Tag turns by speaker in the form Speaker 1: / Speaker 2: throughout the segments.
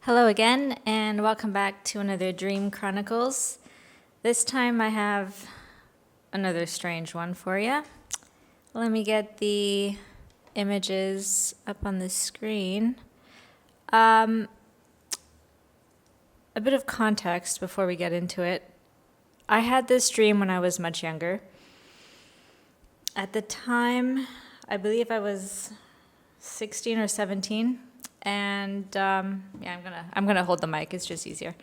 Speaker 1: Hello again, and welcome back to another Dream Chronicles. This time I have another strange one for you. Let me get the images up on the screen. A bit of context before we get into it. I had this dream when I was much younger. At the time, I believe I was 16 or 17. And I'm gonna hold the mic. It's just easier.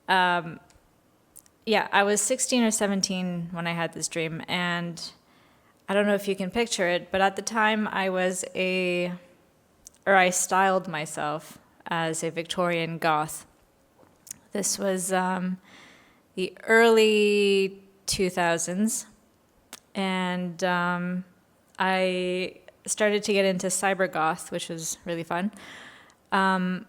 Speaker 1: I was 16 or 17 when I had this dream, and I don't know if you can picture it, but at the time I styled myself as a Victorian goth. This was the early 2000s, and I started to get into Cybergoth, which was really fun. So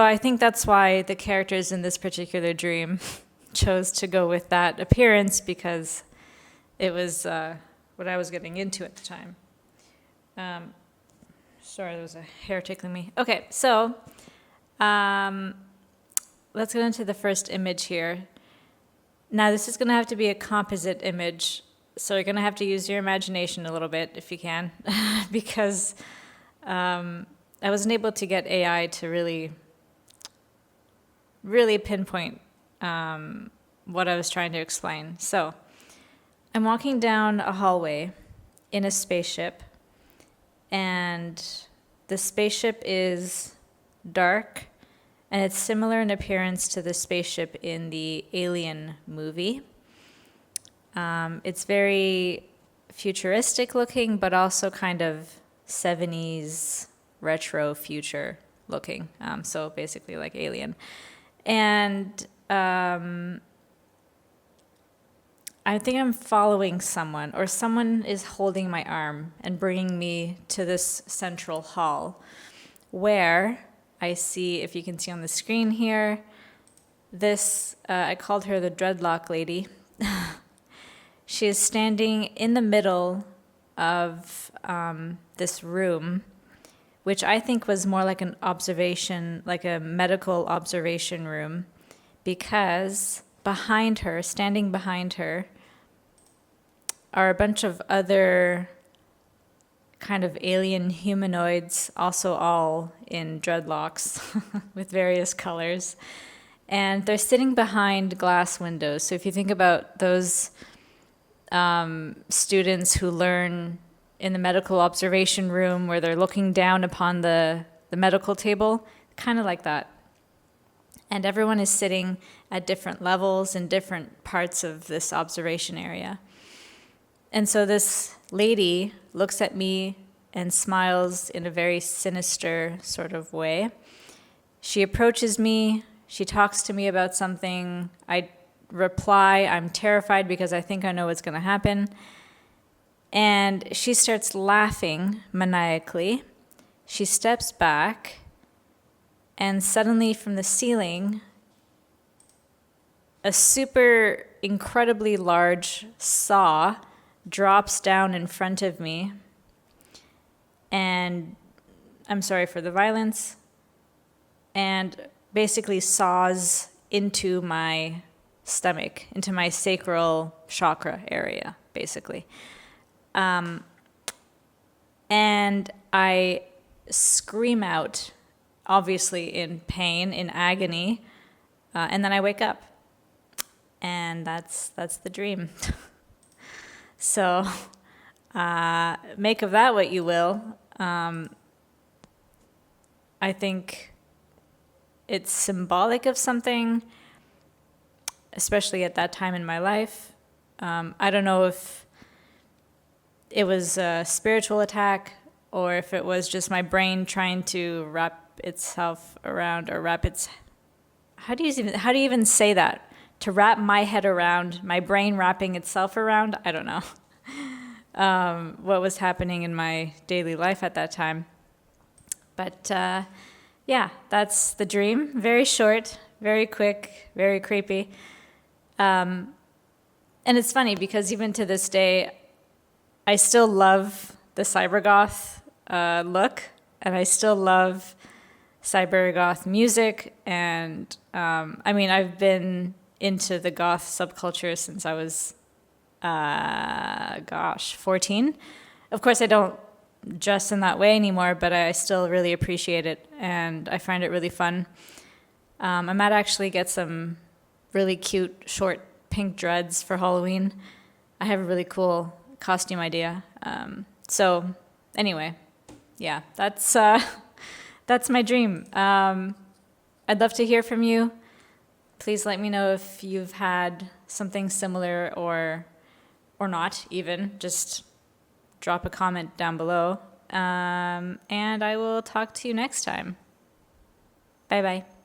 Speaker 1: I think that's why the characters in this particular dream chose to go with that appearance, because it was what I was getting into at the time. Sorry, there was a hair tickling me. Okay, so let's get into the first image here. Now, this is going to have to be a composite image, so you're going to have to use your imagination a little bit if you can, because I wasn't able to get AI to really pinpoint what I was trying to explain. So I'm walking down a hallway in a spaceship, and the spaceship is dark, and it's similar in appearance to the spaceship in the Alien movie. It's very futuristic looking, but also kind of 70s retro future looking. So basically like Alien. And I think I'm following someone, or someone is holding my arm and bringing me to this central hall where I see, if you can see on the screen here, this, I called her the dreadlock lady. She is standing in the middle of this room, which I think was more like an observation, like a medical observation room, because behind her, standing behind her, are a bunch of other kind of alien humanoids, also all in dreadlocks with various colors. And they're sitting behind glass windows. So if you think about those students who learn in the medical observation room where they're looking down upon the medical table, kind of like that. And everyone is sitting at different levels in different parts of this observation area. And so this lady looks at me and smiles in a very sinister sort of way. She approaches me, she talks to me about something. I reply, I'm terrified because I think I know what's going to happen. And she starts laughing maniacally. She steps back, and suddenly from the ceiling, a super incredibly large saw drops down in front of me. And I'm sorry for the violence, and basically saws into my stomach, into my sacral chakra area, basically. And I scream out, obviously in pain, in agony, and then I wake up. And that's the dream. So make of that what you will. I think it's symbolic of something, especially at that time in my life. I don't know if it was a spiritual attack or if it was just my brain trying to wrap itself around, or wrap its... How do you even say that? To wrap my head around, my brain wrapping itself around? I don't know. What was happening in my daily life at that time. But that's the dream. Very short, very quick, very creepy. And it's funny because even to this day, I still love the Cybergoth look. and I still love Cybergoth music. And I mean, I've been into the goth subculture since I was, 14. Of course, I don't dress in that way anymore, but I still really appreciate it, and I find it really fun. I might actually get some really cute short pink dreads for Halloween. I have a really cool costume idea. So anyway, yeah, that's my dream. I'd love to hear from you. Please let me know if you've had something similar or not even. Just drop a comment down below. And I will talk to you next time. Bye-bye.